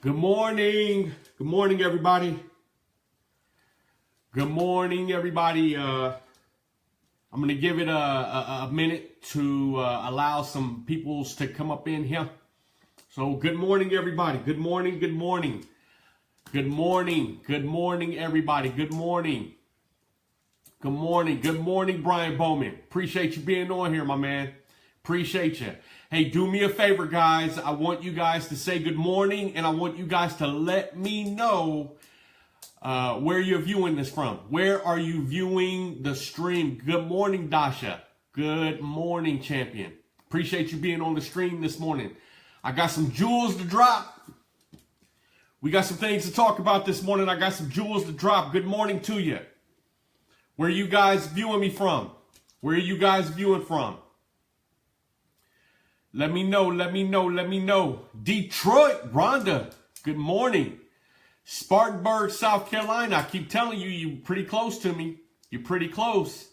Good morning. Good morning, everybody. Good morning, everybody. I'm going to give it a minute to allow some people to come up in here. So good morning, everybody. Good morning. Good morning. Good morning. Good morning, everybody. Good morning. Good morning. Good morning, Brian Bowman. Appreciate you being on here, my man. Appreciate you. Hey, do me a favor, guys. I want you guys to say good morning, and I want you guys to let me know where you're viewing this from. Where are you viewing the stream? Good morning, Dasha. Good morning, champion. Appreciate you being on the stream this morning. I got some jewels to drop. We got some things to talk about this morning. I got some jewels to drop. Good morning to you. Where are you guys viewing me from? Where are you guys viewing from? Let me know, let me know, let me know. Detroit, Rhonda, good morning. Spartanburg, South Carolina. I keep telling you, you're pretty close to me. You're pretty close.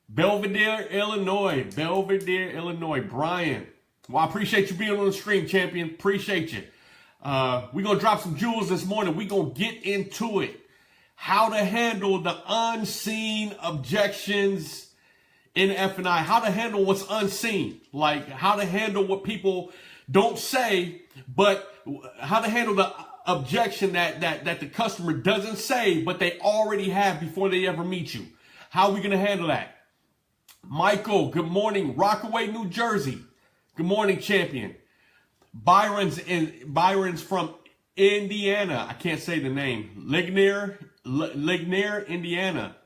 Belvedere, Illinois. Belvedere, Illinois. Brian. Well, I appreciate you being on the stream, champion. Appreciate you. We're going to drop some jewels this morning. We're going to get into it. How to handle the unseen objections in F&I, how to handle what's unseen, like how to handle what people don't say, but how to handle the objection that the customer doesn't say, but they already have before they ever meet you. How are we going to handle that? Michael, good morning. Rockaway, New Jersey. Good morning, champion. Byron's from Indiana. I can't say the name. Ligonier, Indiana.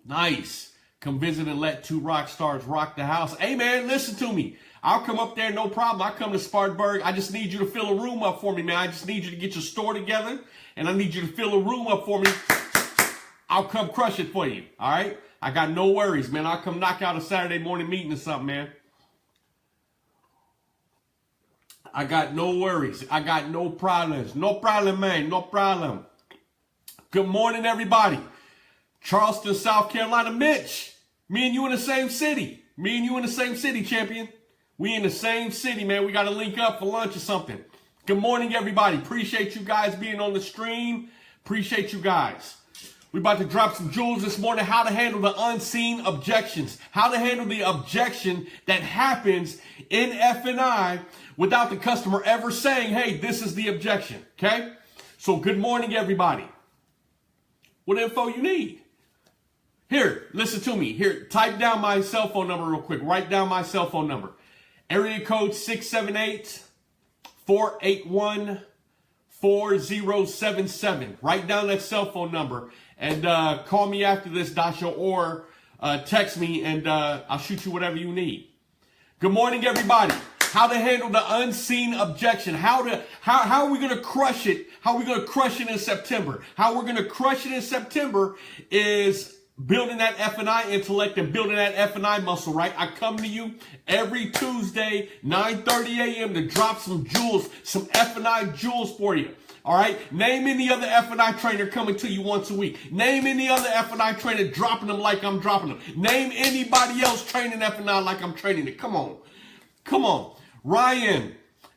Nice. Come visit and let two rock stars rock the house. Hey, man, listen to me. I'll come up there, no problem. I'll come to Spartanburg. I just need you to fill a room up for me, man. I just need you to get your store together, and I need you to fill a room up for me. I'll come crush it for you, all right? I got no worries, man. I'll come knock out a Saturday morning meeting or something, man. I got no worries. I got no problems. No problem, man. No problem. Good morning, everybody. Charleston, South Carolina. Mitch, me and you in the same city. Me and you in the same city, champion. We in the same city, man. We got to link up for lunch or something. Good morning, everybody. Appreciate you guys being on the stream. Appreciate you guys. We about to drop some jewels this morning. How to handle the unseen objections. How to handle the objection that happens in F&I without the customer ever saying, hey, this is the objection, okay? So good morning, everybody. What info you need? Here, listen to me. Here, type down my cell phone number real quick. Write down my cell phone number. Area code 678-481-4077. Write down that cell phone number and call me after this, Dasha, or text me and I'll shoot you whatever you need. Good morning, everybody. How to handle the unseen objection. How are we going to crush it? How are we going to crush it in September? How we're going to crush it in September is building that F&I intellect and building that F&I muscle, right? I come to you every Tuesday, 9:30 a.m. to drop some jewels, some F&I jewels for you. All right? Name any other F&I trainer coming to you once a week. Name any other F&I trainer dropping them like I'm dropping them. Name anybody else training F&I like I'm training it. Come on. Come on. Ryan,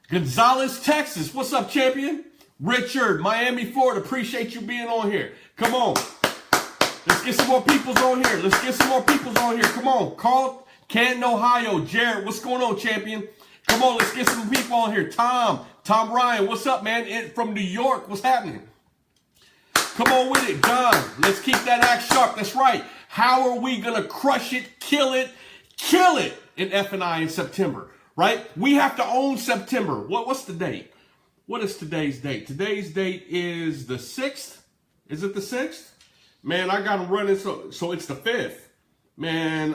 Gonzales, Texas. What's up, champion? Richard, Miami, Florida. Appreciate you being on here. Come on. Let's get some more peoples on here. Let's get some more peoples on here. Come on. Carl, Canton, Ohio. Jared, what's going on, champion? Come on, let's get some people on here. Tom Ryan, what's up, man? From New York, what's happening? Come on with it, John. Let's keep that axe sharp. That's right. How are we going to crush it, kill it in F&I in September, right? We have to own September. What's the date? What is today's date? Today's date is the 6th. Is it the 6th? Man, I got them running, so it's the 5th. Man,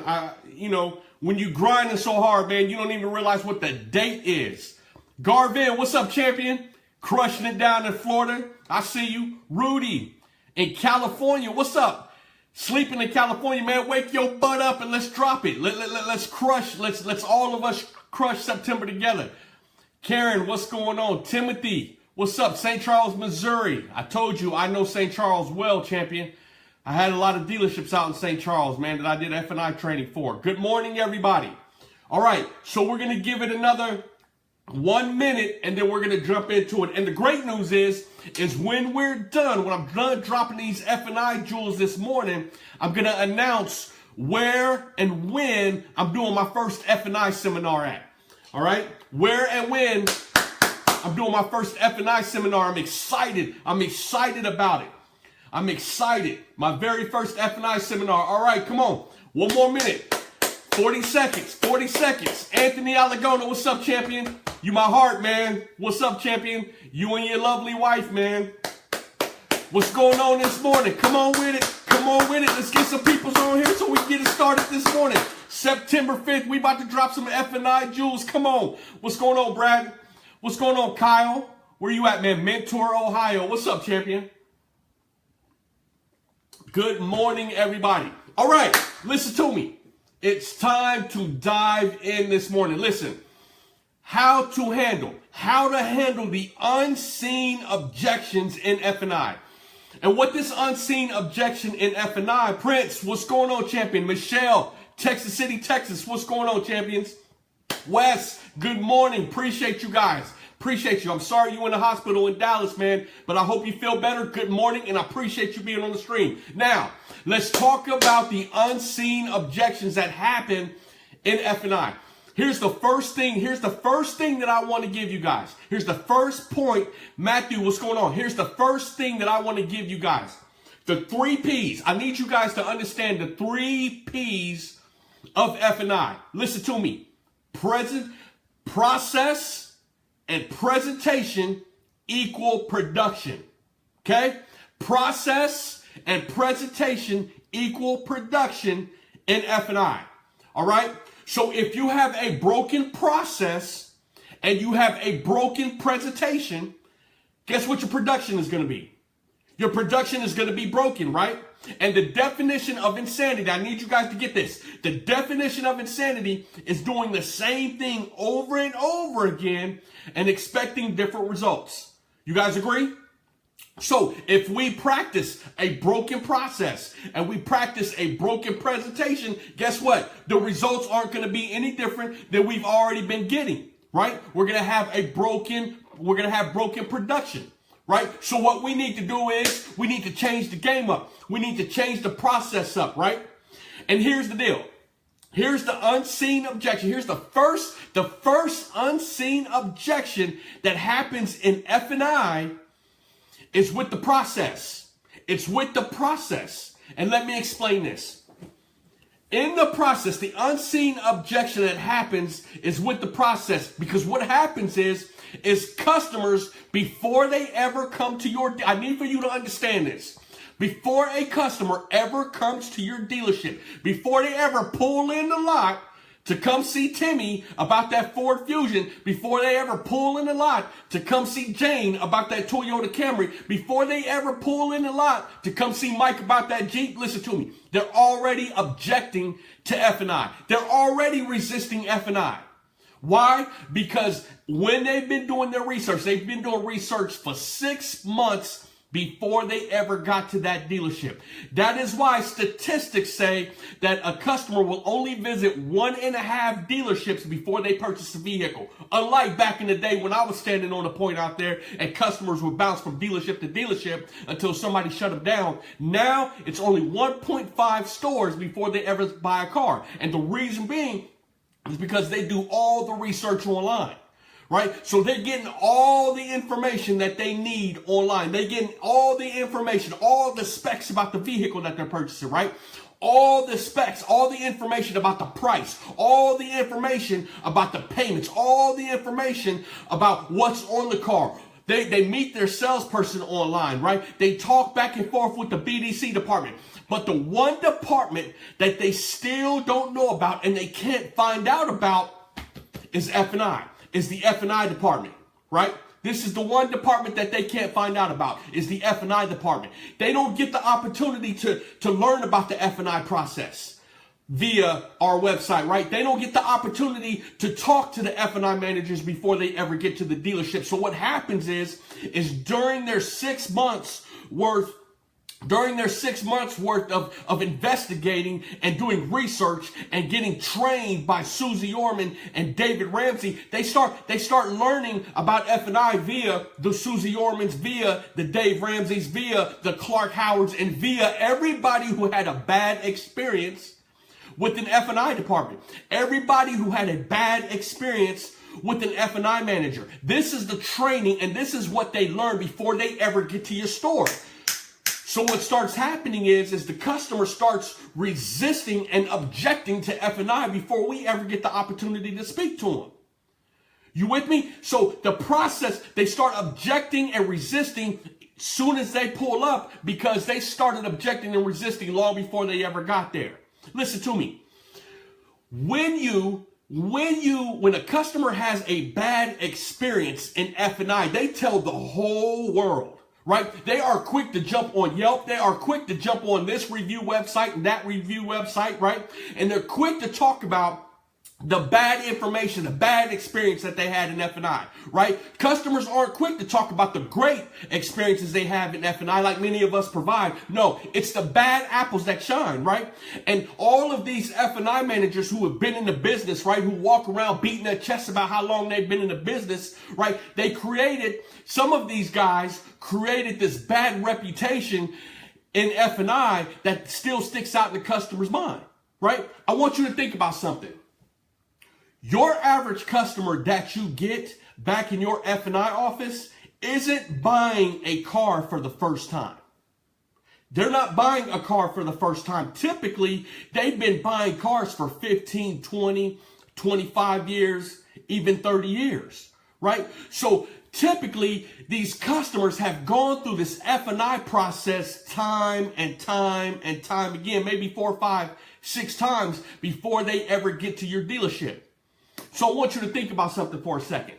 when you grinding so hard, man, you don't even realize what the date is. Garvin, what's up, champion? Crushing it down in Florida. I see you. Rudy in California, what's up? Sleeping in California, man, wake your butt up and let's drop it. Let's crush, let's all of us crush September together. Karen, what's going on? Timothy, what's up? St. Charles, Missouri. I told you I know St. Charles well, champion. I had a lot of dealerships out in St. Charles, man, that I did F&I training for. Good morning, everybody. All right, so we're going to give it another 1 minute, and then we're going to jump into it. And the great news is when we're done, when I'm done dropping these F&I jewels this morning, I'm going to announce where and when I'm doing my first F&I seminar at. All right? Where and when I'm doing my first F&I seminar. I'm excited. I'm excited about it. I'm excited. My very first F&I seminar. All right, come on. 1 more minute. 40 seconds. 40 seconds. Anthony Alagona, what's up, champion? You my heart, man. What's up, champion? You and your lovely wife, man. What's going on this morning? Come on with it. Come on with it. Let's get some people on here so we can get it started this morning. September 5th, we about to drop some F&I jewels. Come on. What's going on, Brad? What's going on, Kyle? Where you at, man? Mentor, Ohio. What's up, champion? Good morning, everybody. All right, listen to me. It's time to dive in this morning. Listen, how to handle the unseen objections in F&I. And what this unseen objection in F&I, Prince, what's going on, champion? Michelle, Texas City, Texas, what's going on, champions? Wes, good morning. Appreciate you guys. Appreciate you. I'm sorry you in the hospital in Dallas, man, but I hope you feel better. Good morning, and I appreciate you being on the stream. Now, let's talk about the unseen objections that happen in F&I. Here's the first thing that I want to give you guys. Here's the first point. Matthew, what's going on? Here's the first thing that I want to give you guys. The 3 P's. I need you guys to understand the 3 P's of F&I. Listen to me. Process and presentation equal production. Okay? Process and presentation equal production in F&I. All right? So if you have a broken process and you have a broken presentation, guess what your production is going to be? Your production is going to be broken, right? And the definition of insanity, I need you guys to get this. The definition of insanity is doing the same thing over and over again and expecting different results. You guys agree? So if we practice a broken process and we practice a broken presentation, guess what? The results aren't going to be any different than we've already been getting, right? We're going to have broken production. Right? So what we need to do is we need to change the game up. We need to change the process up, right? And here's the deal. Here's the unseen objection. Here's the first unseen objection that happens in F&I is with the process. It's with the process. And let me explain this. In the process, the unseen objection that happens is with the process, because what happens is customers, before they ever come to your, I need for you to understand this. Before a customer ever comes to your dealership, before they ever pull in the lot to come see Timmy about that Ford Fusion, before they ever pull in the lot to come see Jane about that Toyota Camry, before they ever pull in the lot to come see Mike about that Jeep, listen to me. They're already objecting to F&I. They're already resisting F&I. Why? Because when they've been doing their research, they've been doing research for 6 months before they ever got to that dealership. That is why statistics say that a customer will only visit 1.5 dealerships before they purchase a vehicle. Unlike back in the day when I was standing on the point out there and customers would bounce from dealership to dealership until somebody shut them down. Now it's only 1.5 stores before they ever buy a car. And the reason being is because they do all the research online. Right? So they're getting all the information that they need online. They're getting all the information, all the specs about the vehicle that they're purchasing, right? All the specs, all the information about the price, all the information about the payments, all the information about what's on the car. They meet their salesperson online, right? They talk back and forth with the BDC department. But the one department that they still don't know about and they can't find out about is F&I. Is the F&I department, right? This is the one department that they can't find out about, is the F&I department. They don't get the opportunity to learn about the F&I process via our website, right? They don't get the opportunity to talk to the F&I managers before they ever get to the dealership. So what happens is during their 6 months worth during their 6 months worth of investigating and doing research and getting trained by Susie Orman and David Ramsey, they start learning about F&I via the Susie Ormans, via the Dave Ramseys, via the Clark Howards, and via everybody who had a bad experience with an F&I department. Everybody who had a bad experience with an F&I manager. This is the training, and this is what they learn before they ever get to your store. So what starts happening is the customer starts resisting and objecting to F&I before we ever get the opportunity to speak to them. You with me? So the process, they start objecting and resisting soon as they pull up because they started objecting and resisting long before they ever got there. Listen to me. When a customer has a bad experience in F&I, they tell the whole world. Right? They are quick to jump on Yelp. They are quick to jump on this review website and that review website, right? And they're quick to talk about the bad information, the bad experience that they had in F&I, right? Customers aren't quick to talk about the great experiences they have in F&I like many of us provide. No, it's the bad apples that shine, right? And all of these F&I managers who have been in the business, right, who walk around beating their chests about how long they've been in the business, right? Some of these guys created this bad reputation in F&I that still sticks out in the customer's mind, right? I want you to think about something. Your average customer that you get back in your F&I office isn't buying a car for the first time. They're not buying a car for the first time. Typically, they've been buying cars for 15, 20, 25 years, even 30 years, right? So typically, these customers have gone through this F&I process time and time and time again, maybe 4, 5, 6 times before they ever get to your dealership. So I want you to think about something for a second.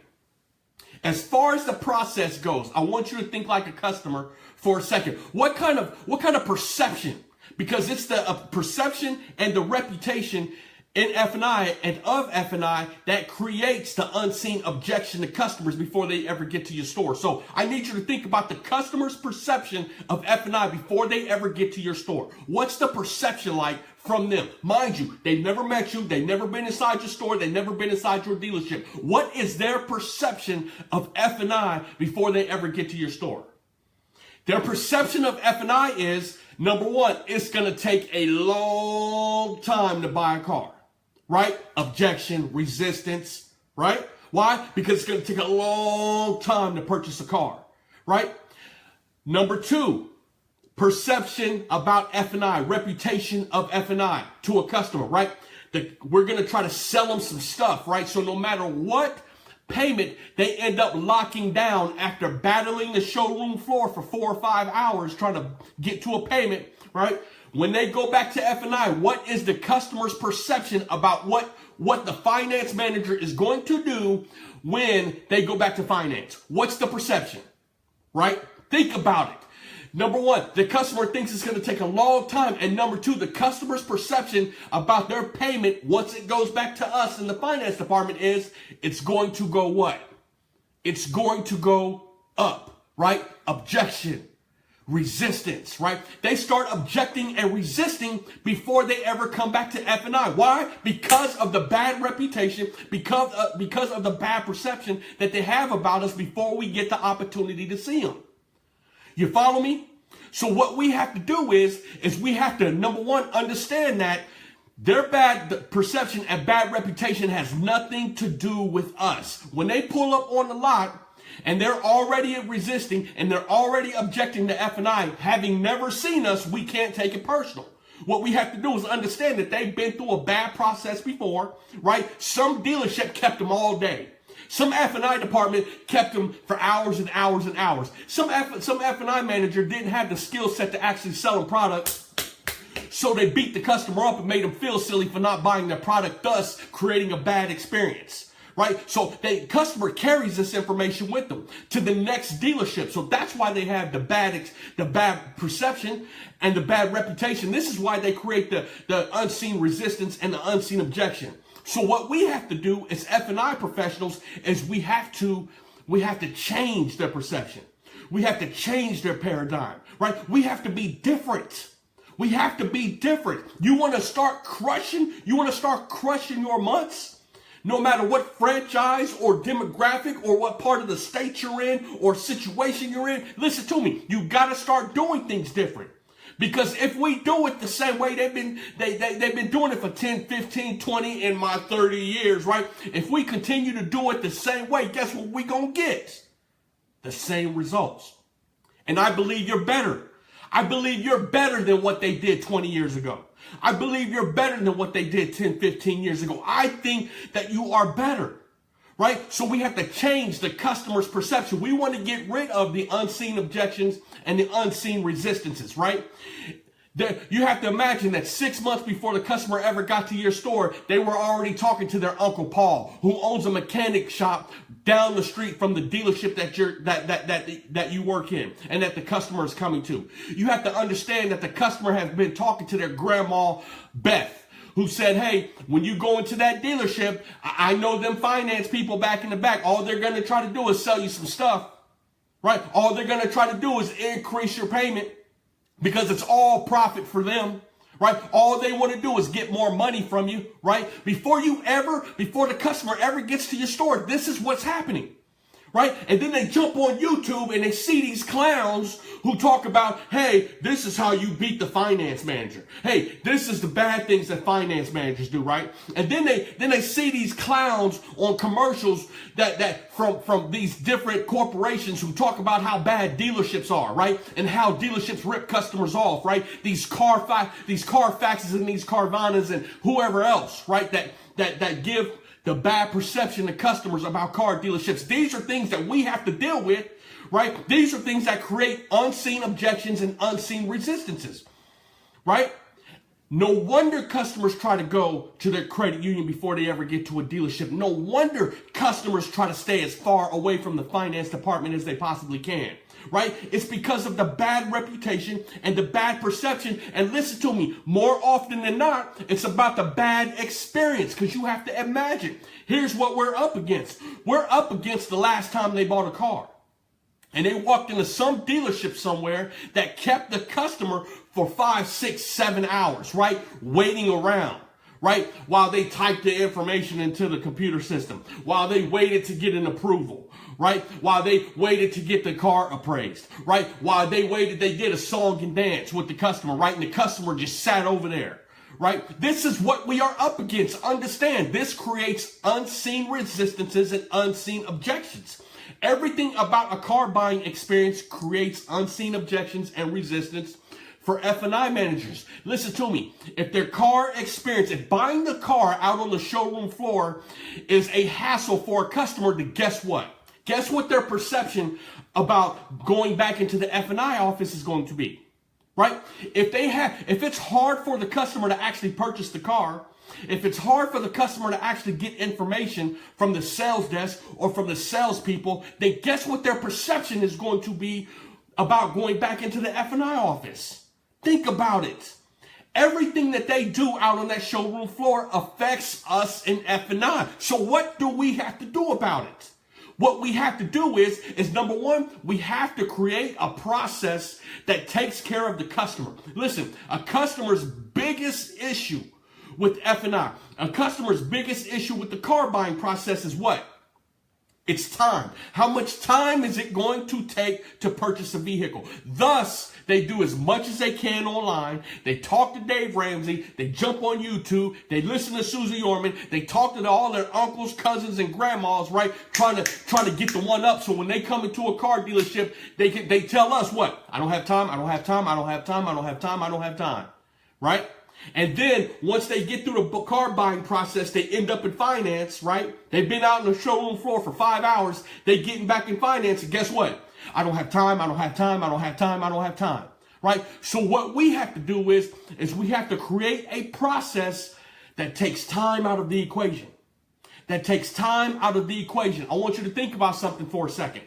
As far as the process goes, I want you to think like a customer for a second. What kind of perception? Because it's the perception and the reputation in F&I and of F&I that creates the unseen objection to customers before they ever get to your store. So I need you to think about the customer's perception of F&I before they ever get to your store. What's the perception like from them? Mind you, they've never met you. They've never been inside your store. They've never been inside your dealership. What is their perception of F&I before they ever get to your store? Their perception of F&I is, number one, it's going to take a long time to buy a car. Right? Objection, resistance, right? Why? Because it's going to take a long time to purchase a car, right? Number two, perception about F&I, reputation of F&I to a customer, right? We're going to try to sell them some stuff, right? So no matter what payment they end up locking down after battling the showroom floor for 4 or 5 hours trying to get to a payment, right? When they go back to F&I, what is the customer's perception about what the finance manager is going to do when they go back to finance? What's the perception, right? Think about it. Number one, the customer thinks it's going to take a long time. And number two, the customer's perception about their payment once it goes back to us in the finance department is it's going to go what? It's going to go up, right? Objection. Resistance, right? They start objecting and resisting before they ever come back to F&I. Why? Because of the bad reputation, because of the bad perception that they have about us before we get the opportunity to see them. You follow me? So what we have to do is we have to, number one, understand that their bad perception and bad reputation has nothing to do with us. When they pull up on the lot, and they're already resisting and they're already objecting to F&I, having never seen us, we can't take it personal. What we have to do is understand that they've been through a bad process before, right? Some dealership kept them all day. Some F&I department kept them for hours and hours and hours. Some F&I manager didn't have the skill set to actually sell them products, so they beat the customer up and made them feel silly for not buying their product, thus creating a bad experience. Right? So the customer carries this information with them to the next dealership. So that's why they have the bad perception and the bad reputation. This is why they create the unseen resistance and the unseen objection. So what we have to do as F&I professionals is we have to change their perception. We have to change their paradigm, right? We have to be different. We have to be different. You want to start crushing? You want to start crushing your months? No matter what franchise or demographic or what part of the state you're in or situation you're in, listen to me. You got to start doing things different. Because if we do it the same way they've been doing it for 10, 15, 20 in my 30 years, right? If we continue to do it the same way, guess what we're going to get? The same results. And I believe you're better. I believe you're better than what they did 20 years ago. I believe you're better than what they did 10, 15 years ago. I think that you are better, right? So we have to change the customer's perception. We want to get rid of the unseen objections and the unseen resistances, right? You have to imagine that 6 months before the customer ever got to your store, they were already talking to their Uncle Paul, who owns a mechanic shop down the street from the dealership that you work in and that the customer is coming to. You have to understand that the customer has been talking to their grandma, Beth, who said, hey, when you go into that dealership, I know them finance people back in the back. All they're going to try to do is sell you some stuff, right? All they're going to try to do is increase your payment. Because it's all profit for them, right? All they want to do is get more money from you, right? Before the customer ever gets to your store, this is what's happening, right? And then they jump on YouTube and they see these clowns who talk about, hey, this is how you beat the finance manager. Hey, this is the bad things that finance managers do, right? And then they see these clowns on commercials that from these different corporations who talk about how bad dealerships are, right? And how dealerships rip customers off, right? These Carfaxes and these Carvanas and whoever else, right? That give the bad perception to customers about car dealerships. These are things that we have to deal with, right? These are things that create unseen objections and unseen resistances, right? No wonder customers try to go to their credit union before they ever get to a dealership. No wonder customers try to stay as far away from the finance department as they possibly can, right? It's because of the bad reputation and the bad perception. And listen to me, more often than not, it's about the bad experience, because you have to imagine, here's what we're up against. We're up against the last time they bought a car. And they walked into some dealership somewhere that kept the customer for 5, 6, 7 hours, right? Waiting around, right? While they typed the information into the computer system, while they waited to get an approval, right? While they waited to get the car appraised, right? While they waited, they did a song and dance with the customer, right? And the customer just sat over there, right? This is what we are up against. Understand, this creates unseen resistances and unseen objections. Everything about a car buying experience creates unseen objections and resistance for F&I managers. Listen to me. If their car experience, if buying the car out on the showroom floor is a hassle for a customer, then guess what? Guess what their perception about going back into the F&I office is going to be, right? If it's hard for the customer to actually purchase the car, if it's hard for the customer to actually get information from the sales desk or from the salespeople, then guess what their perception is going to be about going back into the F&I office? Think about it. Everything that they do out on that showroom floor affects us in F&I. So what do we have to do about it? What we have to do is number one, we have to create a process that takes care of the customer. Listen, a customer's biggest issue with F&I, a customer's biggest issue with the car buying process is what? It's time. How much time is it going to take to purchase a vehicle? Thus, they do as much as they can online. They talk to Dave Ramsey. They jump on YouTube. They listen to Susie Orman. They talk to all their uncles, cousins, and grandmas, right? Trying to get the one up. So when they come into a car dealership, they tell us what? I don't have time. I don't have time. I don't have time. I don't have time. I don't have time. Right? And then once they get through the car buying process, they end up in finance, right? They've been out on the showroom floor for 5 hours. They getting back in finance. And guess what? I don't have time. I don't have time. I don't have time. I don't have time. Right? So what we have to do is we have to create a process that takes time out of the equation. That takes time out of the equation. I want you to think about something for a second.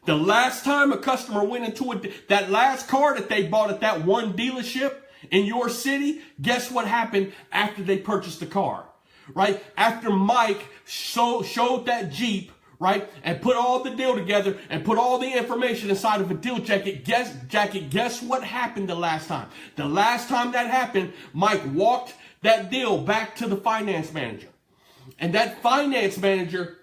The last time a customer went into that last car that they bought at that one dealership in your city, guess what happened after they purchased the car, right? After Mike showed that Jeep, right? And put all the deal together and put all the information inside of a deal jacket. Guess what happened the last time? The last time that happened, Mike walked that deal back to the finance manager. And that finance manager,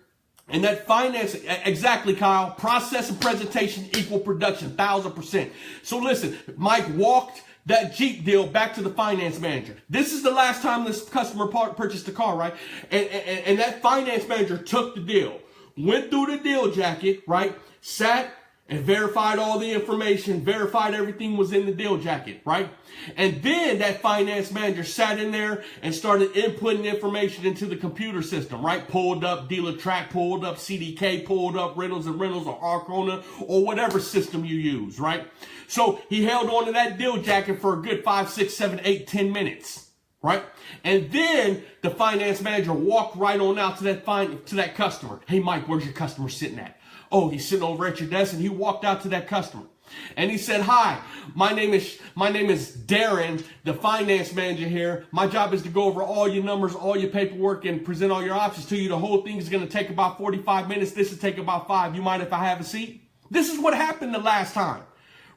exactly, Kyle, process and presentation equal production, 1000%. So listen, Mike walked that Jeep deal back to the finance manager. This is the last time this customer purchased a car, right? And that finance manager took the deal, went through the deal jacket, right? Sat and verified all the information, verified everything was in the deal jacket, right? And then that finance manager sat in there and started inputting information into the computer system, right? Pulled up Dealer Track, pulled up CDK, pulled up Reynolds and Reynolds or Arcona or whatever system you use, right? So he held on to that deal jacket for a good 5, 6, 7, 8, 10 minutes, right? And then the finance manager walked right on out to that customer. Hey, Mike, where's your customer sitting at? Oh, he's sitting over at your desk, and he walked out to that customer. And he said, hi, my name is Darren, the finance manager here. My job is to go over all your numbers, all your paperwork, and present all your options to you. The whole thing is going to take about 45 minutes. This will take about 5. You mind if I have a seat? This is what happened the last time,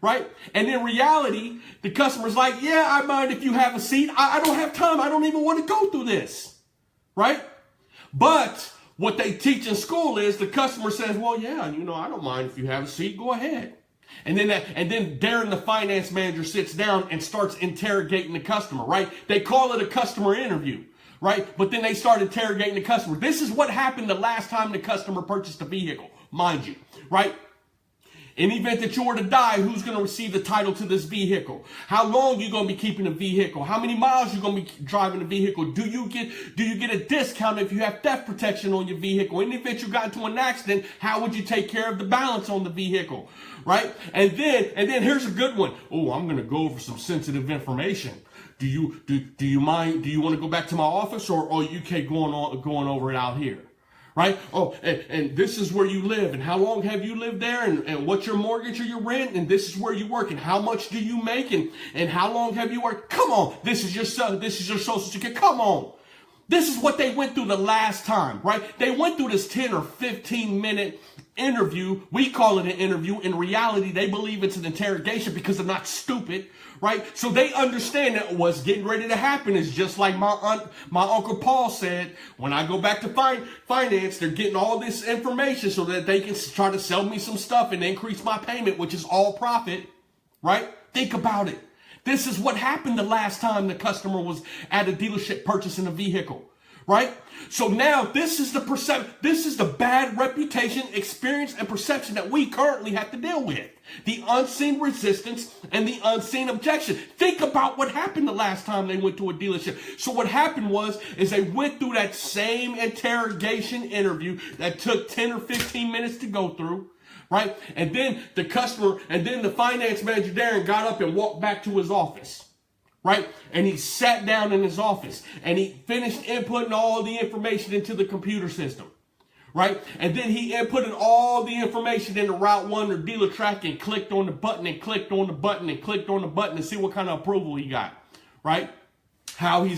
right? And in reality, the customer's like, yeah, I mind if you have a seat. I don't have time. I don't even want to go through this, right? But what they teach in school is the customer says, well, yeah, I don't mind if you have a seat. Go ahead. And then Darren, the finance manager, sits down and starts interrogating the customer, right? They call it a customer interview, right? But then they start interrogating the customer. This is what happened the last time the customer purchased a vehicle, mind you, right? In the event that you were to die, who's going to receive the title to this vehicle? How long you going to be keeping the vehicle? How many miles you going to be driving the vehicle? Do you get a discount if you have theft protection on your vehicle? In the event you got into an accident, how would you take care of the balance on the vehicle? Right? And then here's a good one. Oh, I'm going to go over some sensitive information. Do you mind? Do you want to go back to my office, or are you okay going over it out here? Right? Oh, and this is where you live, and how long have you lived there, and what's your mortgage or your rent, and this is where you work, and how much do you make, and how long have you worked? Come on, this is your social security. Come on. This is what they went through the last time, right? They went through this 10 or 15 minute interview. We call it an interview. In reality, they believe it's an interrogation because they're not stupid, right? So they understand that what's getting ready to happen is just like my Uncle Paul said, when I go back to finance, they're getting all this information so that they can try to sell me some stuff and increase my payment, which is all profit, right? Think about it. This is what happened the last time the customer was at a dealership purchasing a vehicle, right? So now this is the bad reputation, experience, and perception that we currently have to deal with. The unseen resistance and the unseen objection. Think about what happened the last time they went to a dealership. So what happened is they went through that same interrogation interview that took 10 or 15 minutes to go through. Right? And then the finance manager, Darren, got up and walked back to his office. Right? And he sat down in his office and he finished inputting all the information into the computer system. Right? And then he inputted all the information into Route 1 or Dealer Track and clicked on the button and clicked on the button and clicked on the button to see what kind of approval he got. Right? And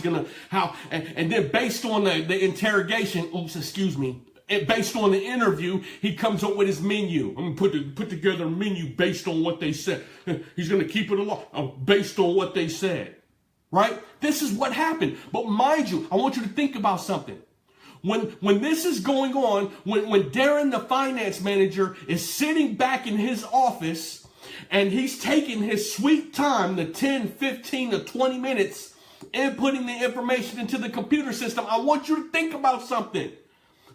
then based on the interrogation, based on the interview, he comes up with his menu. I'm going to put together a menu based on what they said. He's going to keep it along based on what they said. Right? This is what happened. But mind you, I want you to think about something. When this is going on, when Darren, the finance manager, is sitting back in his office and he's taking his sweet time, the 10, 15 to 20 minutes, inputting the information into the computer system, I want you to think about something.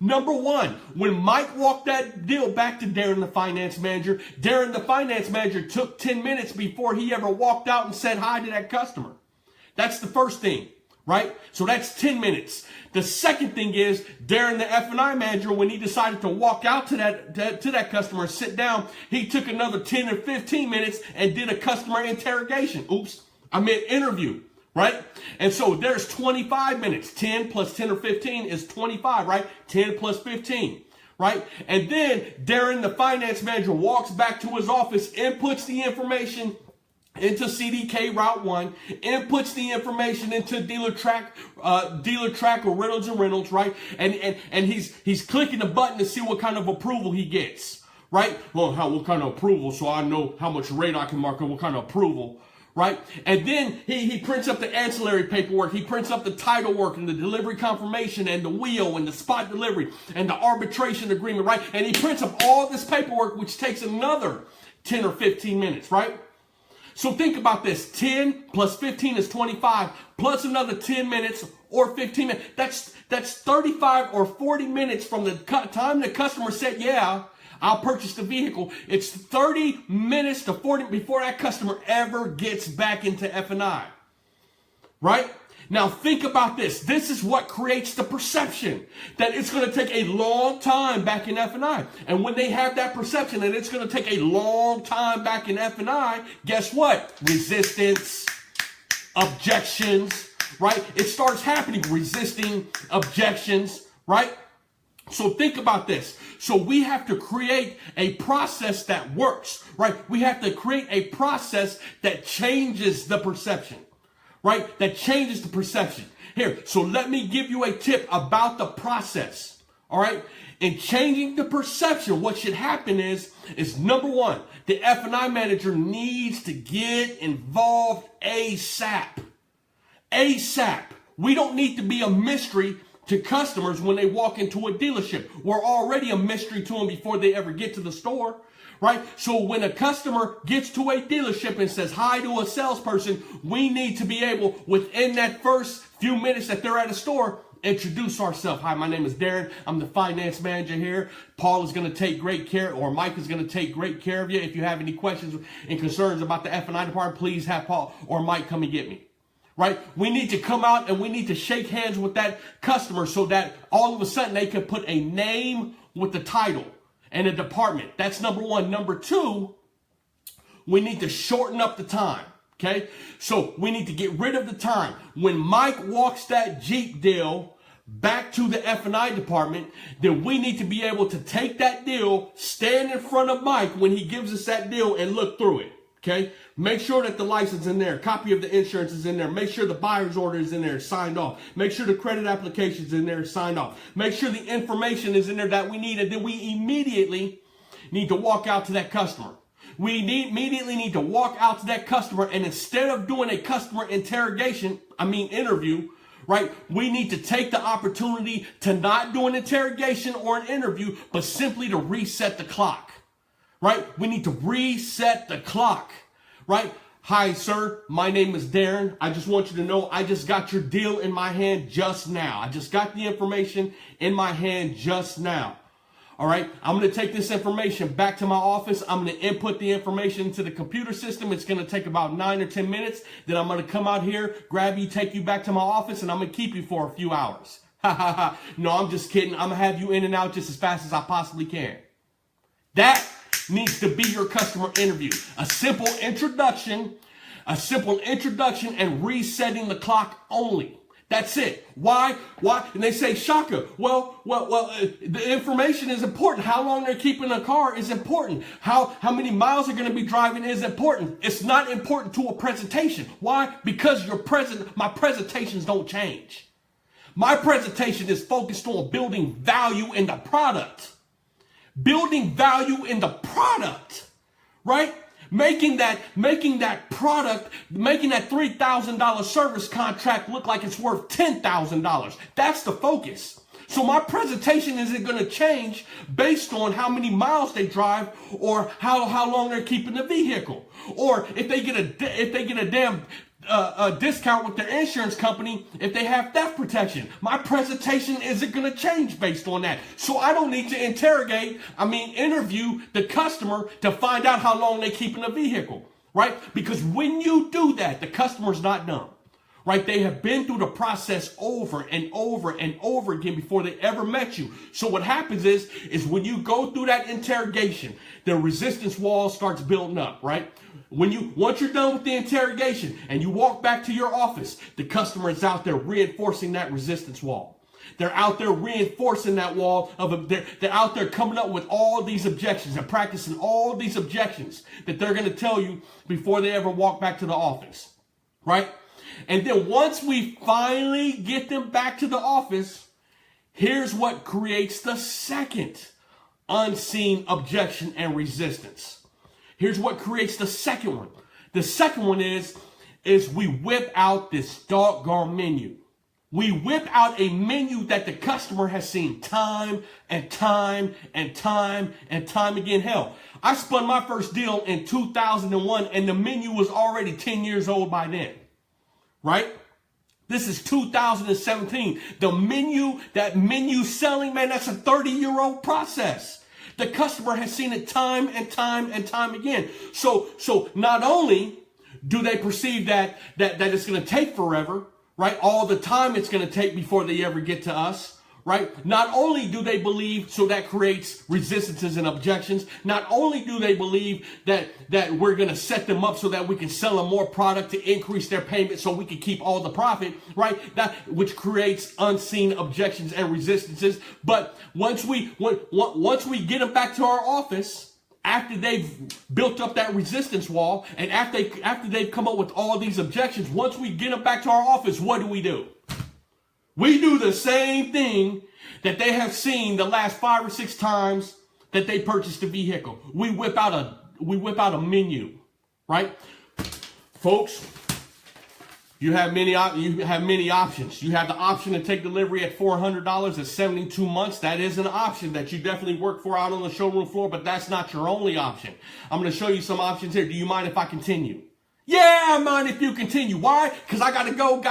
Number one, when Mike walked that deal back to Darren, the finance manager took 10 minutes before he ever walked out and said hi to that customer. That's the first thing, right? So that's 10 minutes. The second thing is Darren, the F&I manager, when he decided to walk out to that customer and sit down, he took another 10 or 15 minutes and did a customer interrogation. Interview. Right? And so there's 25 minutes. 10 plus 10 or 15 is 25, right? 10 plus 15, right? And then Darren, the finance manager, walks back to his office, inputs the information, into CDK Route 1, inputs the information into dealer track or Reynolds, right? And he's clicking the button to see what kind of approval he gets, right? Well, what kind of approval, so I know how much rate I can mark and what kind of approval, right? And then he prints up the ancillary paperwork. He prints up the title work and the delivery confirmation and the wheel and the spot delivery and the arbitration agreement, right? And he prints up all this paperwork, which takes another 10 or 15 minutes, right? So think about this. 10 plus 15 is 25, plus another 10 minutes or 15 minutes. That's 35 or 40 minutes from the time the customer said, yeah, I'll purchase the vehicle. It's 30 minutes to 40 before that customer ever gets back into F&I. Right? Now think about this. This is what creates the perception that it's going to take a long time back in F&I. And when they have that perception that it's going to take a long time back in F&I, guess what? Resistance, objections, right? It starts happening. Resisting, objections, right? So think about this. So we have to create a process that works, right? We have to create a process that changes the perception. Right? That changes the perception. Here, so let me give you a tip about the process. All right? In changing the perception, what should happen is number one, the F&I manager needs to get involved ASAP. ASAP. We don't need to be a mystery to customers when they walk into a dealership. We're already a mystery to them before they ever get to the store. Right? So when a customer gets to a dealership and says hi to a salesperson, we need to be able, within that first few minutes that they're at a store, introduce ourselves. Hi, my name is Darren. I'm the finance manager here. Paul is going to take great care, or Mike is going to take great care of you. If you have any questions and concerns about the F&I department, please have Paul or Mike come and get me. Right? We need to come out and we need to shake hands with that customer so that all of a sudden they can put a name with the title and a department. That's number one. Number two, we need to shorten up the time. Okay? So we need to get rid of the time. When Mike walks that Jeep deal back to the F&I department, then we need to be able to take that deal, stand in front of Mike when he gives us that deal and look through it. Okay? Make sure that the license is in there, copy of the insurance is in there, make sure the buyer's order is in there, signed off. Make sure the credit application is in there, signed off. Make sure the information is in there that we need, and then we immediately need to walk out to that customer. We immediately need to walk out to that customer, and instead of doing a customer interview, right, we need to take the opportunity to not do an interrogation or an interview, but simply to reset the clock. Right? We need to reset the clock. Right? Hi, sir. My name is Darren. I just want you to know I just got your deal in my hand just now. I just got the information in my hand just now. All right? I'm going to take this information back to my office. I'm going to input the information into the computer system. It's going to take about 9 or 10 minutes. Then I'm going to come out here, grab you, take you back to my office, and I'm going to keep you for a few hours. Ha ha ha. No, I'm just kidding. I'm going to have you in and out just as fast as I possibly can. That needs to be your customer interview. A simple introduction and resetting the clock only. That's it. Why? And they say, Shaka, well, the information is important. How long they're keeping a car is important. How many miles they're going to be driving is important. It's not important to a presentation. Why? Because my presentations don't change. My presentation is focused on building value in the product. Building value in the product, right? Making that product, making that $3,000 service contract look like it's worth $10,000. That's the focus. So my presentation isn't going to change based on how many miles they drive or how long they're keeping the vehicle, or if they get a damn discount with their insurance company if they have theft protection. My presentation isn't going to change based on that. So I don't need to interview the customer to find out how long they keep in the vehicle, right? Because when you do that, the customer's not dumb, right? They have been through the process over and over and over again before they ever met you. So what happens is when you go through that interrogation, the resistance wall starts building up, right? Once you're done with the interrogation and you walk back to your office, the customer is out there reinforcing that resistance wall. They're out there reinforcing that wall they're out there coming up with all these objections and practicing all these objections that they're going to tell you before they ever walk back to the office, right? And then once we finally get them back to the office, here's what creates the second unseen objection and resistance. Here's what creates the second one. The second one is we whip out this doggone menu. We whip out a menu that the customer has seen time and time and time and time again. Hell, I spun my first deal in 2001 and the menu was already 10 years old by then, right? This is 2017. The menu, that menu selling, man, that's a 30-year-old process. The customer has seen it time and time and time again. So not only do they perceive that it's going to take forever, right? All the time it's going to take before they ever get to us, right? Not only do they believe, so that creates resistances and objections. Not only do they believe that we're going to set them up so that we can sell them more product to increase their payment so we can keep all the profit, right? That which creates unseen objections and resistances. But once we get them back to our office, after they've built up that resistance wall and after they've come up with all these objections, once we get them back to our office, what do? We do the same thing that they have seen the last 5 or 6 times that they purchased a vehicle. We whip out a menu, right? Folks, you have many options. You have the option to take delivery at $400 at 72 months. That is an option that you definitely work for out on the showroom floor, but that's not your only option. I'm going to show you some options here. Do you mind if I continue? Yeah, I mind if you continue. Why? Because I gotta go.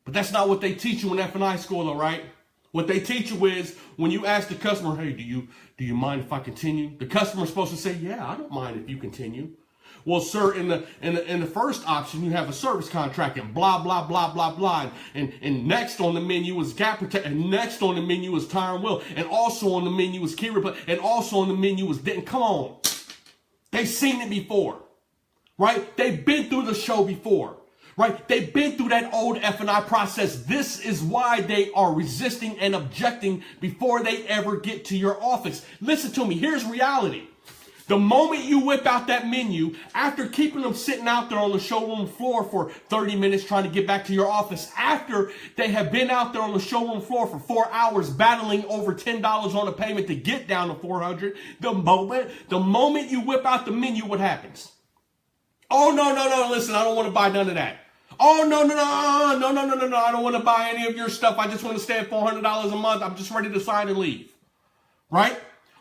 But that's not what they teach you in F&I school, though, right? What they teach you is when you ask the customer, hey, do you mind if I continue? The customer's supposed to say, yeah, I don't mind if you continue. Well, sir, in the first option, you have a service contract and blah, blah, blah, blah, blah. And next on the menu is gap protect. And next on the menu is tire and wheel. And also on the menu is key replay. And also on the menu is dent. Come on. They've seen it before, right? They've been through the show before, right? They've been through that old F&I process. This is why they are resisting and objecting before they ever get to your office. Listen to me. Here's reality. The moment you whip out that menu, after keeping them sitting out there on the showroom floor for 30 minutes trying to get back to your office, after they have been out there on the showroom floor for 4 hours battling over $10 on a payment to get down to $400, the moment you whip out the menu, what happens? Oh, no, listen, I don't want to buy none of that. Oh, no, I don't want to buy any of your stuff. I just want to stay at $400 a month. I'm just ready to sign and leave. Right?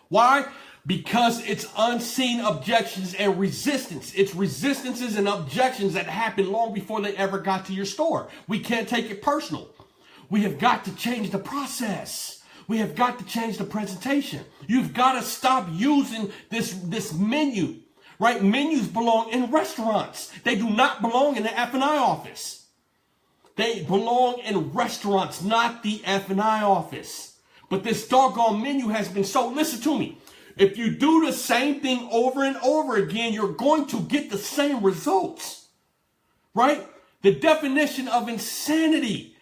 Why? Because it's unseen objections and resistance. It's resistances and objections that happen long before they ever got to your store. We can't take it personal. We have got to change the process. We have got to change the presentation. You've got to stop using this menu, right? Menus belong in restaurants. They do not belong in the F&I office. They belong in restaurants, not the F&I office. But this doggone menu has been sold. Listen to me. If you do the same thing over and over again, you're going to get the same results, right? The definition of insanity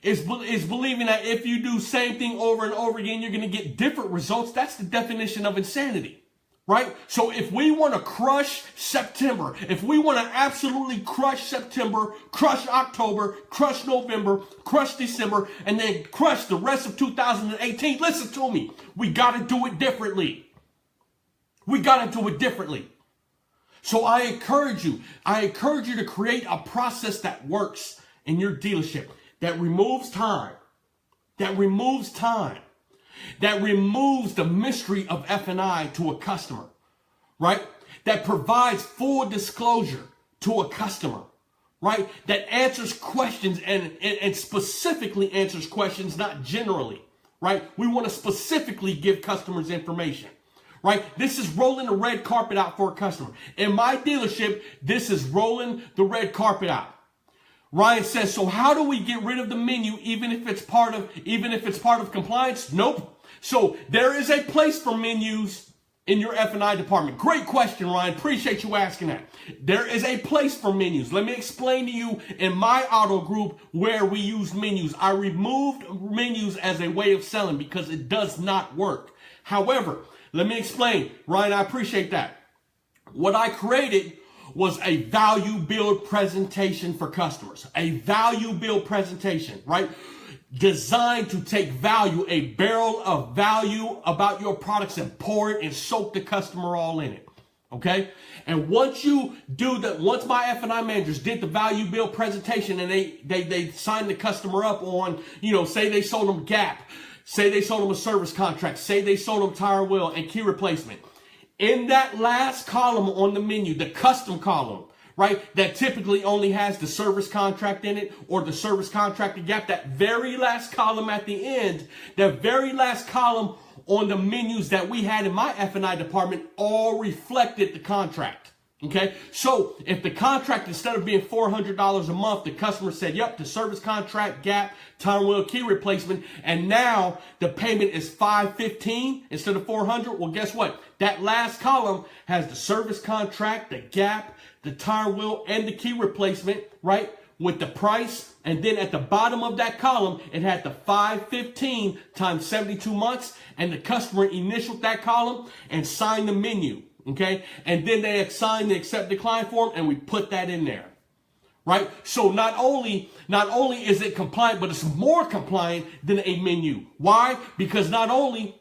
is believing that if you do same thing over and over again, you're going to get different results. That's the definition of insanity, right? So if we want to crush September, if we want to absolutely crush September, crush October, crush November, crush December, and then crush the rest of 2018, listen to me. We got to do it differently. We got to do it differently. So I encourage you to create a process that works in your dealership, that removes time, that removes the mystery of F&I to a customer, right? That provides full disclosure to a customer, right? That answers questions and specifically answers questions, not generally, right? We want to specifically give customers information. Right? This is rolling the red carpet out for a customer. In my dealership, this is rolling the red carpet out. Ryan says, so how do we get rid of the menu even if it's part of compliance? Nope. So there is a place for menus in your F&I department? Great question, Ryan. Appreciate you asking that. There is a place for menus. Let me explain to you in my auto group where we use menus. I removed menus as a way of selling because it does not work. However, let me explain. Ryan, I appreciate that. What I created was a value build presentation for customers. A value build presentation, right? Designed to take value, a barrel of value about your products, and pour it and soak the customer all in it. Okay? And once you do that, once my F&I managers did the value build presentation and they signed the customer up on, say they sold them Gap, say they sold them a service contract, say they sold them tire wheel and key replacement. In that last column on the menu, the custom column, right, that typically only has the service contract in it or the service contract Gap, that very last column at the end, that very last column on the menus that we had in my F&I department all reflected the contract. Okay, so if the contract, instead of being $400 a month, the customer said, yep, the service contract, Gap, tire wheel, key replacement, and now the payment is $515 instead of $400. Well, guess what? That last column has the service contract, the Gap, the tire wheel, and the key replacement, right, with the price. And then at the bottom of that column, it had the $515 times 72 months, and the customer initialed that column and signed the menu. Okay, and then they signed the accept decline form, and we put that in there, right? So not only is it compliant, but it's more compliant than a menu. Why? Because not only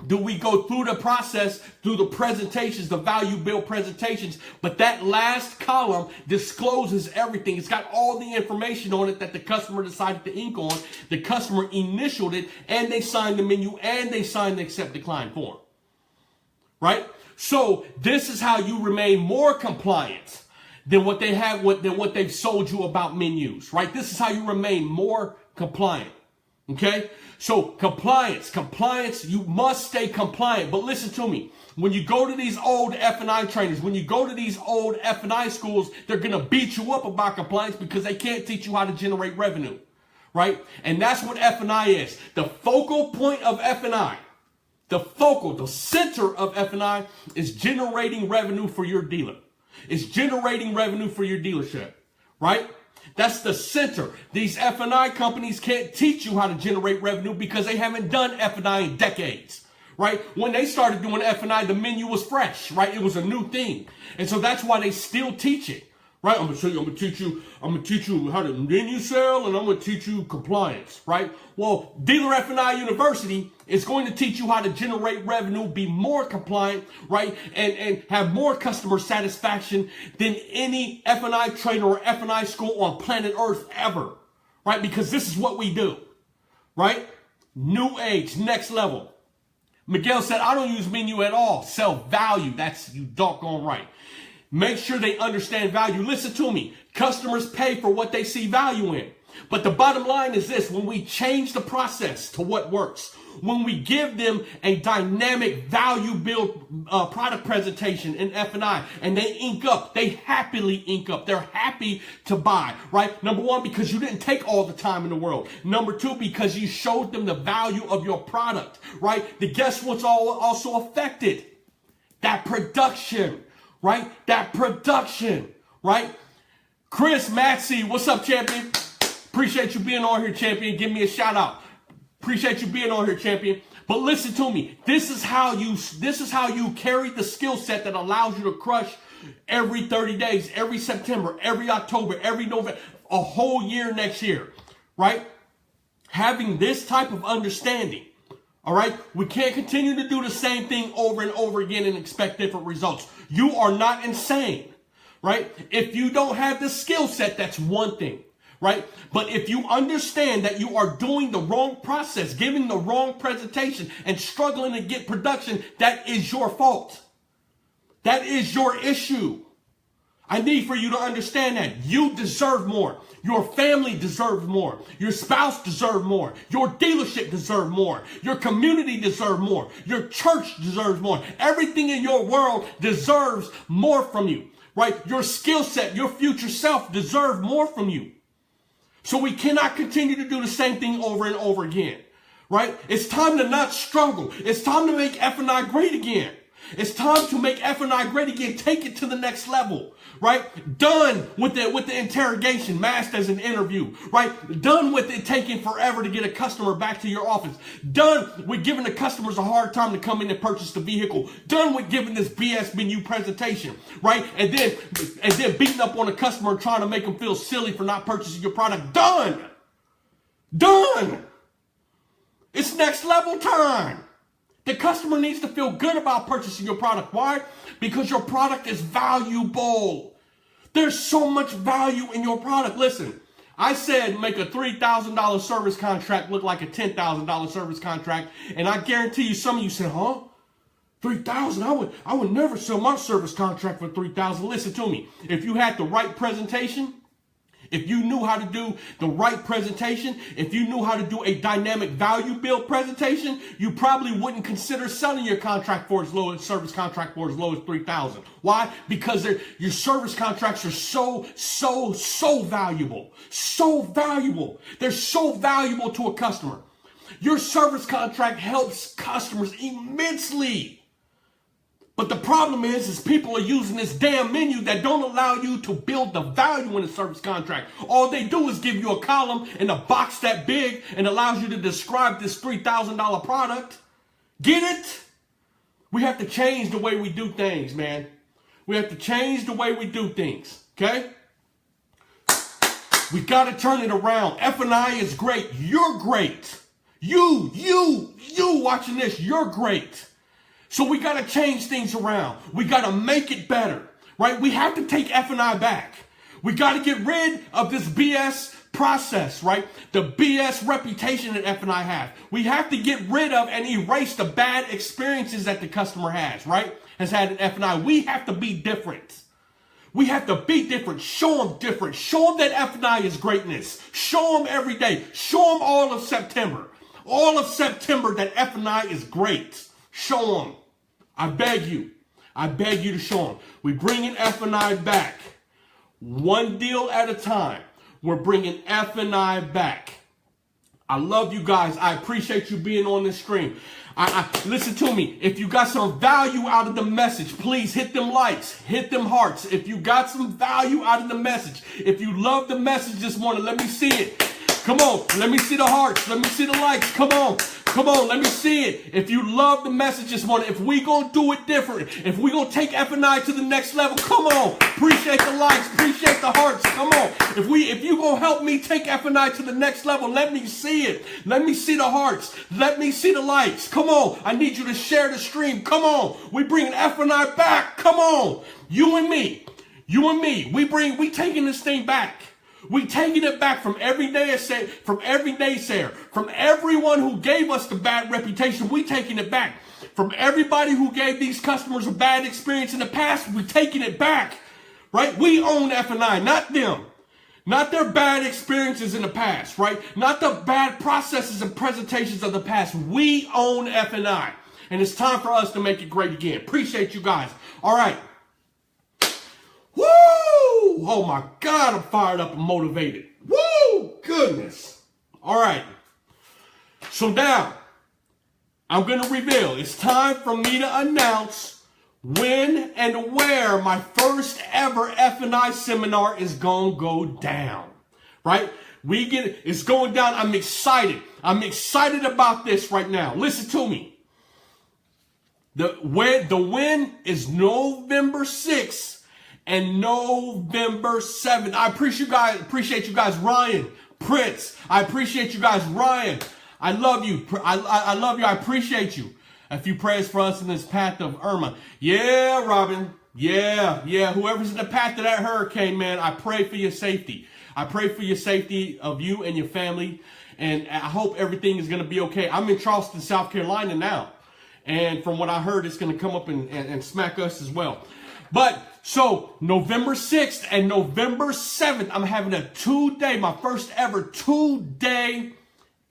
do we go through the process, through the presentations, the value build presentations, but that last column discloses everything. It's got all the information on it that the customer decided to ink on. The customer initialed it, and they signed the menu, and they signed the accept decline form, right? So this is how you remain more compliant than what they have, than what they've sold you about menus, right? This is how you remain more compliant. Okay? So compliance, you must stay compliant. But listen to me. When you go to these old F&I trainers, when you go to these old F&I schools, they're going to beat you up about compliance because they can't teach you how to generate revenue, right? And that's what F&I is. The focal point of F&I. The center of F&I is generating revenue for your dealer. It's generating revenue for your dealership, right? That's the center. These F&I companies can't teach you how to generate revenue because they haven't done F&I in decades, right? When they started doing F&I, the menu was fresh, right? It was a new thing. And so that's why they still teach it, right? I'm going to teach you how to menu sell, and I'm going to teach you compliance, right? Well, Dealer F&I University is going to teach you how to generate revenue, be more compliant, right? And have more customer satisfaction than any F&I trainer or F&I school on planet Earth ever, right? Because this is what we do, right? New age, next level. Miguel said, I don't use menu at all. Sell value. That's you doggone right. Make sure they understand value. Listen to me. Customers pay for what they see value in. But the bottom line is this. When we change the process to what works, when we give them a dynamic value build product presentation in F&I, and they ink up, they happily ink up. They're happy to buy, right? Number one, because you didn't take all the time in the world. Number two, because you showed them the value of your product, right? Guess what's also affected? That production. Right? That production, right? Chris Maxey, what's up, champion? Appreciate you being on here, champion. Give me a shout out. Appreciate you being on here, champion. But listen to me. This is how you carry the skill set that allows you to crush every 30 days, every September, every October, every November, a whole year next year, right? Having this type of understanding. All right. We can't continue to do the same thing over and over again and expect different results. You are not insane, right? If you don't have the skill set, that's one thing, right? But if you understand that you are doing the wrong process, giving the wrong presentation, and struggling to get production, that is your fault. That is your issue. I need for you to understand that you deserve more. Your family deserves more. Your spouse deserves more. Your dealership deserves more. Your community deserves more. Your church deserves more. Everything in your world deserves more from you, right? Your skill set, your future self deserves more from you. So we cannot continue to do the same thing over and over again, right? It's time to not struggle. It's time to make F&I great again. It's time to make F&I great again. Take it to the next level, right? Done with the interrogation masked as an interview, right? Done with it taking forever to get a customer back to your office. Done with giving the customers a hard time to come in and purchase the vehicle. Done with giving this BS menu presentation, right? And then beating up on the customer and trying to make them feel silly for not purchasing your product. Done. Done. It's next level time. The customer needs to feel good about purchasing your product. Why? Because your product is valuable. There's so much value in your product. Listen, I said make a $3,000 service contract look like a $10,000 service contract. And I guarantee you some of you said, huh? $3,000? I would never sell my service contract for $3,000. Listen to me. If you had the right presentation, if you knew how to do the right presentation, if you knew how to do a dynamic value build presentation, you probably wouldn't consider selling your contract for as low as service contract for as low as $3,000. Why? Because your service contracts are so valuable. So valuable. They're so valuable to a customer. Your service contract helps customers immensely. But the problem is people are using this damn menu that don't allow you to build the value in a service contract. All they do is give you a column in a box that big and allows you to describe this $3,000 product. Get it? We have to change the way we do things, man. We have to change the way we do things, okay? We got to turn it around. F&I is great. You're great. You watching this, you're great. So we got to change things around. We got to make it better, right? We have to take F&I back. We got to get rid of this BS process, right? The BS reputation that F&I have. We have to get rid of and erase the bad experiences that the customer has, right? Has had in F&I. We have to be different. We have to be different. Show them different. Show them that F&I is greatness. Show them every day. Show them all of September. All of September that F&I is great. Show them. I beg you to show them. We're bringing F&I back. One deal at a time. We're bringing F&I back. I love you guys. I appreciate you being on this stream. Listen to me. If you got some value out of the message, please hit them likes, hit them hearts. If you got some value out of the message, if you love the message this morning, let me see it. Come on, let me see the hearts. Let me see the likes. Come on. Come on, let me see it. If you love the message this morning, if we gonna do it different, if we gonna take F&I to the next level, come on. Appreciate the likes, appreciate the hearts. Come on. If you gonna help me take F&I to the next level, let me see it. Let me see the hearts. Let me see the likes. Come on. I need you to share the stream. Come on. We bringing F&I back. Come on. You and me. You and me. We taking this thing back. We taking it back from every naysayer, from everyone who gave us the bad reputation. We taking it back. From everybody who gave these customers a bad experience in the past, we taking it back. Right? We own F&I, not them. Not their bad experiences in the past, right? Not the bad processes and presentations of the past. We own F&I. And it's time for us to make it great again. Appreciate you guys. All right. Woo! Oh my God, I'm fired up and motivated. Woo! Goodness. All right. So now, I'm going to reveal. It's time for me to announce when and where my first ever F&I seminar is going to go down. Right? It's going down. I'm excited. I'm excited about this right now. Listen to me. The win is November 6th. And November 7th. I appreciate you guys. Ryan, Prince. I appreciate you guys. Ryan, I love you. I love you. I appreciate you. A few prayers for us in this path of Irma. Yeah, Robin. Yeah. Whoever's in the path of that hurricane, man, I pray for your safety. I pray for your safety of you and your family. And I hope everything is going to be okay. I'm in Charleston, South Carolina now. And from what I heard, it's going to come up and smack us as well. But so November 6th and November 7th, I'm having a 2-day, my first ever 2-day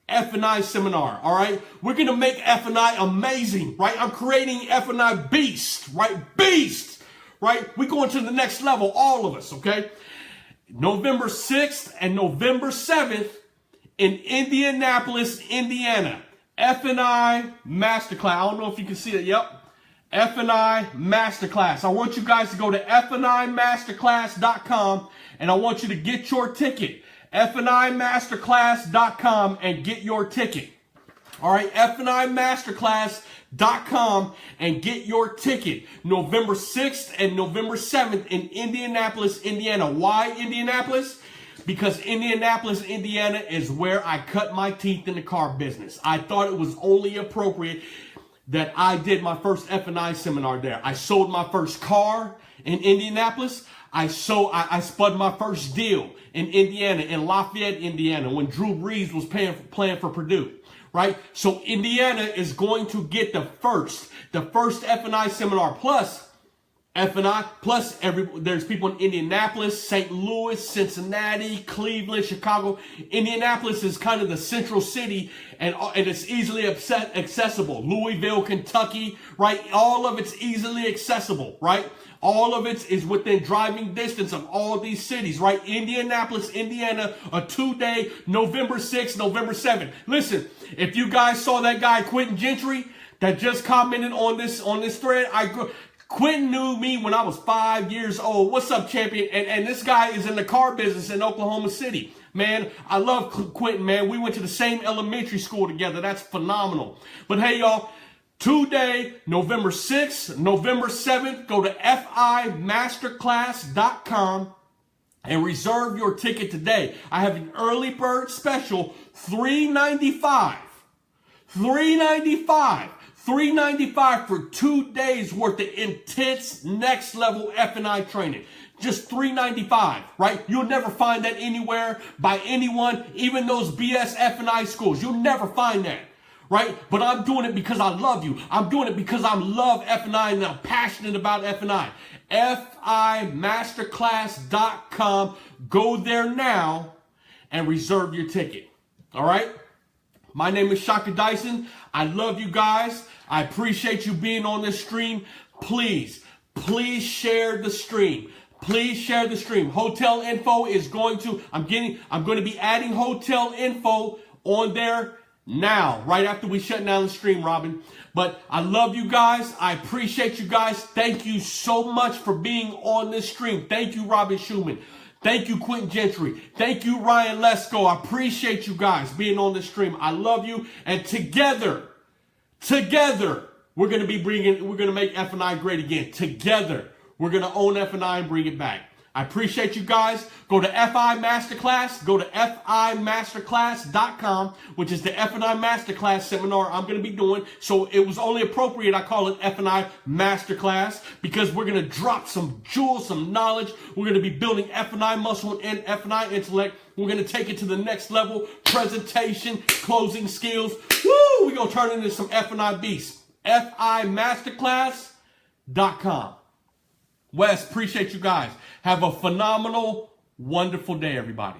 F&I seminar. All right. We're going to make F&I amazing, right? I'm creating F&I beast, right? Beast, right? We're going to the next level, all of us. Okay. November 6th and November 7th in Indianapolis, Indiana. F&I Masterclass. I don't know if you can see it. Yep. F&I Masterclass. I want you guys to go to FNImasterclass.com and I want you to get your ticket. FNImasterclass.com and get your ticket. All right, FNImasterclass.com and get your ticket. November 6th and November 7th in Indianapolis, Indiana. Why Indianapolis? Because Indianapolis, Indiana is where I cut my teeth in the car business. I thought it was only appropriate that I did my first F&I seminar there. I sold my first car in Indianapolis. I spun my first deal in Indiana, in Lafayette, Indiana, when Drew Brees was playing for Purdue, right? So Indiana is going to get the first F&I seminar, plus F&I, plus there's people in Indianapolis, St. Louis, Cincinnati, Cleveland, Chicago. Indianapolis is kind of the central city, and it's easily accessible. Louisville, Kentucky, right? All of it's easily accessible, right? All of it is within driving distance of all these cities, right? Indianapolis, Indiana, a 2-day, November 6th, November 7th. Listen, if you guys saw that guy, Quentin Gentry, that just commented on this thread, Quentin knew me when I was 5 years old. What's up, champion? And this guy is in the car business in Oklahoma City. Man, I love Quentin, man. We went to the same elementary school together. That's phenomenal. But hey, y'all, 2-day, November 6th, November 7th, go to FImasterclass.com and reserve your ticket today. I have an early bird special, $395. $395 for 2 days worth of intense next level F&I training. Just $395, right? You'll never find that anywhere by anyone, even those BS F&I schools. You'll never find that, right? But I'm doing it because I love you. I'm doing it because I love F&I and I'm passionate about F&I. FImasterclass.com. Go there now and reserve your ticket. All right? My name is Shaka Dyson. I love you guys. I appreciate you being on this stream. Please share the stream. Please share the stream. Hotel info is I'm going to be adding hotel info on there now, right after we shut down the stream, Robin. But I love you guys. I appreciate you guys. Thank you so much for being on this stream. Thank you, Robin Schumann. Thank you, Quentin Gentry. Thank you, Ryan Lesko. I appreciate you guys being on the stream. I love you. And together, we're going to make F&I great again. Together, we're going to own F&I and bring it back. I appreciate you guys. Go to FI Masterclass. Go to FImasterclass.com, which is the F&I Masterclass seminar I'm going to be doing. So it was only appropriate I call it F&I Masterclass because we're going to drop some jewels, some knowledge. We're going to be building F&I muscle and F&I intellect. We're going to take it to the next level. Presentation, closing skills. Woo! We're going to turn into some F&I beasts. FImasterclass.com. Wes, appreciate you guys. Have a phenomenal, wonderful day, everybody.